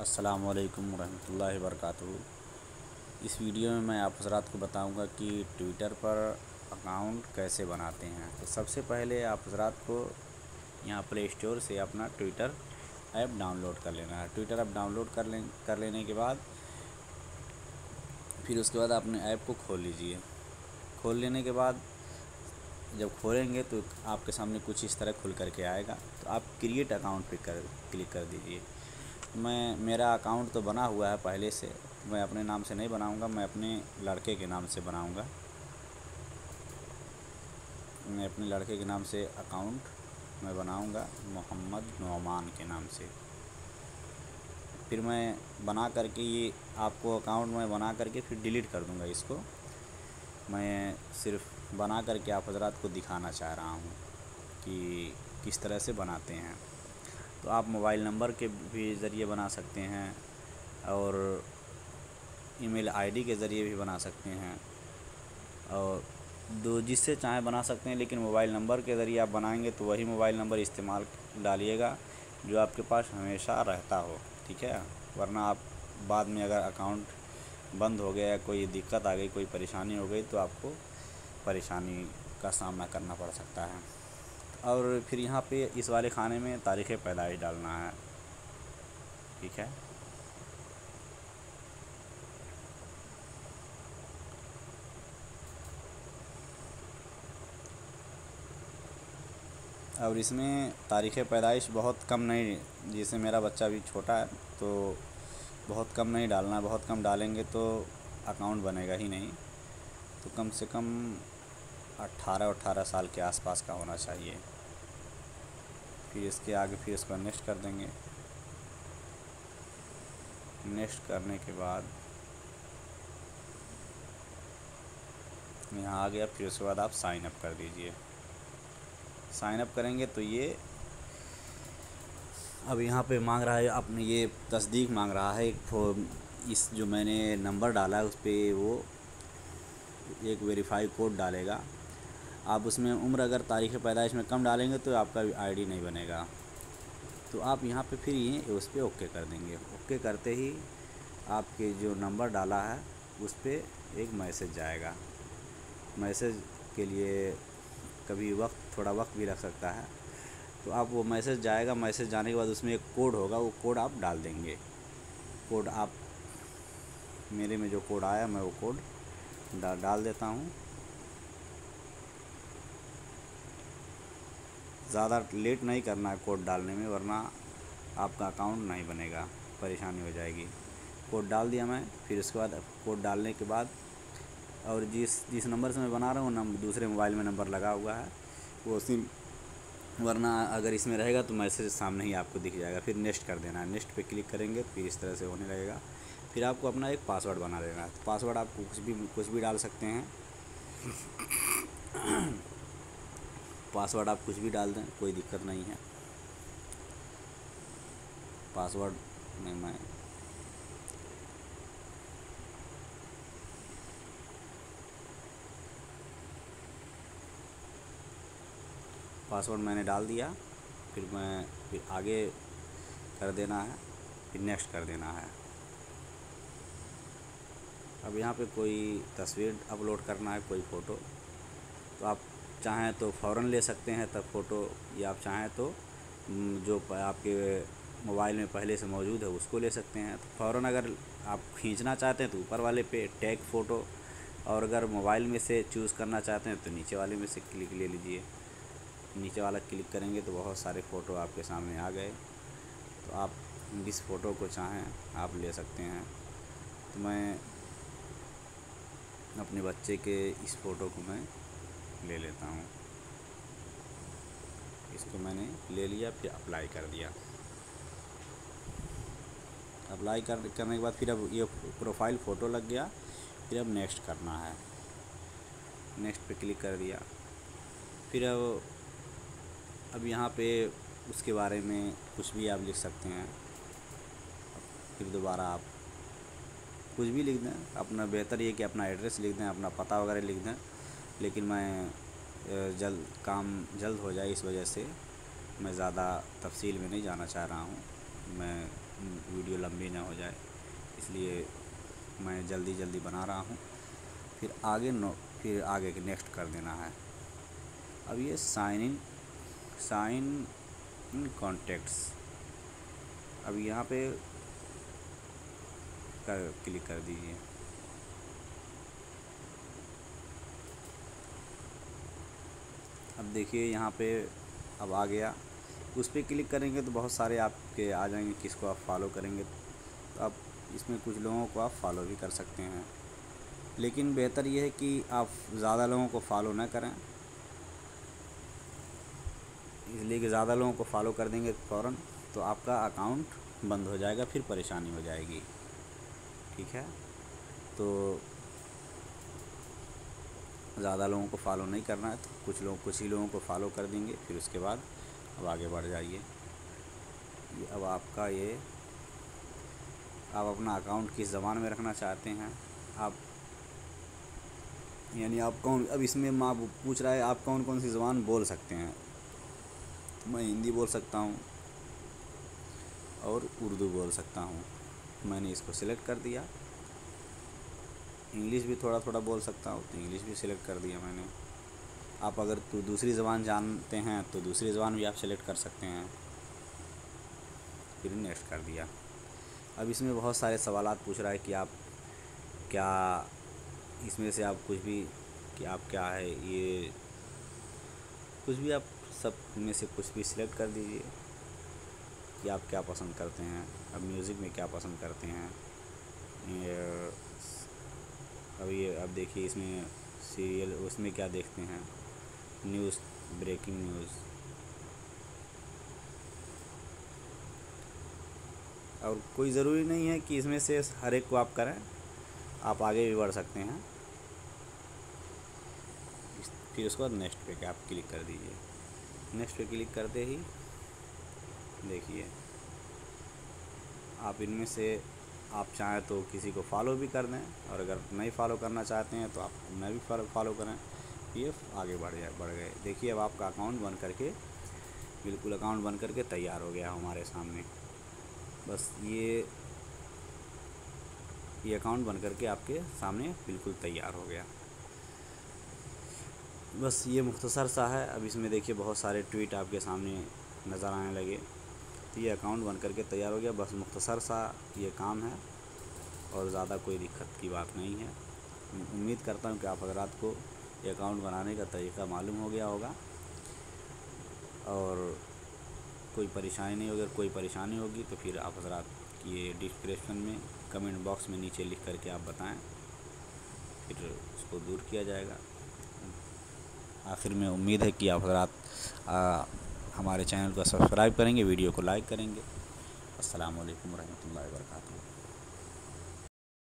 अस्सलामुअलैकुम रहमतुल्लाहि वबरकातुहू। इस वीडियो में मैं आप हज़रात को बताऊंगा कि ट्विटर पर अकाउंट कैसे बनाते हैं। तो सबसे पहले आप हज़रात को यहाँ प्ले स्टोर से अपना ट्विटर ऐप डाउनलोड कर लेना है। ट्विटर ऐप डाउनलोड कर लेने के बाद फिर उसके बाद अपने ऐप को खोल लीजिए। खोल लेने के बाद जब खोलेंगे तो आपके सामने कुछ इस तरह खुल करके आएगा। तो आप क्रिएट अकाउंट पे क्लिक कर दीजिए। मेरा अकाउंट तो बना हुआ है पहले से, मैं अपने नाम से नहीं बनाऊंगा, मैं अपने लड़के के नाम से बनाऊंगा। मैं अपने लड़के के नाम से अकाउंट मैं बनाऊंगा, मोहम्मद नौमान के नाम से। फिर मैं बना करके ये आपको अकाउंट मैं बना करके फिर डिलीट कर दूंगा इसको। मैं सिर्फ बना करके आप हज़रात को दिखाना चाह रहा हूँ कि किस तरह से बनाते हैं। तो आप मोबाइल नंबर के भी ज़रिए बना सकते हैं और ईमेल आईडी के ज़रिए भी बना सकते हैं, और दो जिससे चाहे बना सकते हैं। लेकिन मोबाइल नंबर के ज़रिए आप बनाएंगे तो वही मोबाइल नंबर इस्तेमाल डालिएगा जो आपके पास हमेशा रहता हो, ठीक है। वरना आप बाद में अगर अकाउंट बंद हो गया, कोई दिक्कत आ गई, कोई परेशानी हो गई तो आपको परेशानी का सामना करना पड़ सकता है। और फिर यहाँ पे इस वाले खाने में तारीख़ पैदाइश डालना है, ठीक है। और इसमें तारीख़ पैदाइश बहुत कम नहीं, जैसे मेरा बच्चा भी छोटा है तो बहुत कम नहीं डालना है। बहुत कम डालेंगे तो अकाउंट बनेगा ही नहीं। तो कम से कम 18 साल के आसपास का होना चाहिए। फिर इसके आगे फिर इसको नेक्स्ट कर देंगे। नेक्स्ट करने के बाद यहाँ आ गया। फिर उसके बाद आप साइन अप कर दीजिए। साइन अप करेंगे तो ये अब यहाँ पे मांग रहा है, आपने ये तस्दीक मांग रहा है इस जो मैंने नंबर डाला है उस पर वो एक वेरीफाई कोड डालेगा। आप उसमें उम्र अगर तारीख़ पैदाइश में कम डालेंगे तो आपका आईडी नहीं बनेगा। तो आप यहाँ पे फिर ये उस पर ओके कर देंगे। ओके करते ही आपके जो नंबर डाला है उस पर एक मैसेज जाएगा। मैसेज के लिए कभी थोड़ा वक्त भी लग सकता है। तो आप वो मैसेज जाएगा, मैसेज जाने के बाद उसमें एक कोड होगा, वो कोड आप डाल देंगे। कोड आप मेरे में जो कोड आया मैं वो कोड डाल देता हूँ। ज़्यादा लेट नहीं करना है कोड डालने में, वरना आपका अकाउंट नहीं बनेगा, परेशानी हो जाएगी। कोड डाल दिया मैं। फिर उसके बाद कोड डालने के बाद और जिस नंबर से मैं बना रहा हूँ दूसरे मोबाइल में नंबर लगा हुआ है वो सिम, वरना अगर इसमें रहेगा तो मैसेज सामने ही आपको दिख जाएगा। फिर नेक्स्ट कर देना है। नेक्स्ट पे क्लिक करेंगे फिर इस तरह से होने लगेगा। फिर आपको अपना एक पासवर्ड बना लेना है। तो पासवर्ड आप कुछ भी डाल सकते हैं। पासवर्ड आप कुछ भी डाल दें, कोई दिक्कत नहीं है। पासवर्ड में मैं पासवर्ड मैंने डाल दिया। फिर आगे कर देना है, फिर नेक्स्ट कर देना है। अब यहाँ पे कोई तस्वीर अपलोड करना है, कोई फ़ोटो। तो आप चाहें तो फ़ौरन ले सकते हैं तब फ़ोटो, या आप चाहें तो जो आपके मोबाइल में पहले से मौजूद है उसको ले सकते हैं। तो फ़ौरन अगर आप खींचना चाहते हैं तो ऊपर वाले पे टैग फ़ोटो, और अगर मोबाइल में से चूज़ करना चाहते हैं तो नीचे वाले में से क्लिक ले लीजिए। नीचे वाला क्लिक करेंगे तो बहुत सारे फ़ोटो आपके सामने आ गए। तो आप जिस फ़ोटो को चाहें आप ले सकते हैं। तो मैं अपने बच्चे के इस फ़ोटो को मैं ले लेता हूँ। इसको मैंने ले लिया, फिर अप्लाई कर दिया। अप्लाई करने के बाद फिर अब ये प्रोफाइल फ़ोटो लग गया। फिर अब नेक्स्ट करना है। नेक्स्ट पे क्लिक कर दिया। फिर अब यहाँ पे उसके बारे में कुछ भी आप लिख सकते हैं। फिर दोबारा आप कुछ भी लिख दें। अपना बेहतर ये कि अपना एड्रेस लिख दें, अपना पता वगैरह लिख दें। लेकिन मैं काम जल्द हो जाए इस वजह से मैं ज़्यादा तफसील में नहीं जाना चाह रहा हूँ। मैं वीडियो लंबी ना हो जाए, इसलिए मैं जल्दी जल्दी बना रहा हूँ। फिर आगे के नेक्स्ट कर देना है। अब ये साइन इन कॉन्टैक्ट्स, अब यहाँ पे क्लिक कर दीजिए। अब देखिए यहाँ पे अब आ गया, उस पर क्लिक करेंगे तो बहुत सारे आपके आ जाएंगे, किसको आप फॉलो करेंगे तो आप इसमें कुछ लोगों को आप फॉलो भी कर सकते हैं, लेकिन बेहतर ये है कि आप ज़्यादा लोगों को फॉलो ना करें, इसलिए कि ज़्यादा लोगों को फॉलो कर देंगे फ़ौरन तो आपका अकाउंट बंद हो जाएगा, फिर परेशानी हो जाएगी। ठीक है, तो ज़्यादा लोगों को फॉलो नहीं करना है, तो कुछ ही लोगों को फॉलो कर देंगे, फिर उसके बाद अब आगे बढ़ जाइए। ये अब आपका आप अपना अकाउंट किस ज़बान में रखना चाहते हैं, आप यानी आप अब इसमें माँ पूछ रहा है आप कौन कौन सी ज़बान बोल सकते हैं, तो मैं हिंदी बोल सकता हूँ और उर्दू बोल सकता हूँ, मैंने इसको सिलेक्ट कर दिया। इंग्लिश भी थोड़ा थोड़ा बोल सकता हूँ, तो इंग्लिश भी सिलेक्ट कर दिया मैंने। आप अगर तो दूसरी ज़बान जानते हैं तो दूसरी ज़बान भी आप सिलेक्ट कर सकते हैं, फिर नेक्स्ट कर दिया। अब इसमें बहुत सारे सवालात पूछ रहा है कि आप क्या, इसमें से आप कुछ भी कि आप क्या है, ये कुछ भी आप सब में से कुछ भी सिलेक्ट कर दीजिए कि आप क्या पसंद करते हैं। अब म्यूज़िक में क्या पसंद करते हैं, अब देखिए इसमें सीरियल, उसमें क्या देखते हैं, न्यूज़, ब्रेकिंग न्यूज़। और कोई ज़रूरी नहीं है कि इसमें से हर एक को आप करें, आप आगे भी बढ़ सकते हैं। फिर उसके बाद नेक्स्ट पे आप क्लिक कर दीजिए। नेक्स्ट पे क्लिक करते ही देखिए आप इनमें से आप चाहें तो किसी को फॉलो भी कर दें, और अगर नहीं फॉलो करना चाहते हैं तो आप मैं भी फॉलो करें, ये आगे बढ़ गए। देखिए अब आपका अकाउंट बन करके बिल्कुल अकाउंट बन करके तैयार हो गया हमारे सामने। बस ये अकाउंट बन करके आपके सामने बिल्कुल तैयार हो गया। बस ये मुख्तसर सा है। अब इसमें देखिए बहुत सारे ट्वीट आपके सामने नज़र आने लगे, तो ये अकाउंट बन करके तैयार हो गया। बस मुख्तसर सा ये काम है और ज़्यादा कोई दिक्कत की बात नहीं है। उम्मीद करता हूँ कि आप हज़रात को ये अकाउंट बनाने का तरीका मालूम हो गया होगा और कोई परेशानी नहीं होगी। अगर कोई परेशानी होगी तो फिर आप हज़रात ये डिस्क्रिप्शन में कमेंट बॉक्स में नीचे लिख करके आप बताएं, फिर उसको दूर किया जाएगा। आखिर में उम्मीद है कि आप हज़रात हमारे चैनल को सब्सक्राइब करेंगे, वीडियो को लाइक करेंगे। अस्सलाम वालेकुम रहमतुल्लाहि व बरकातुहू।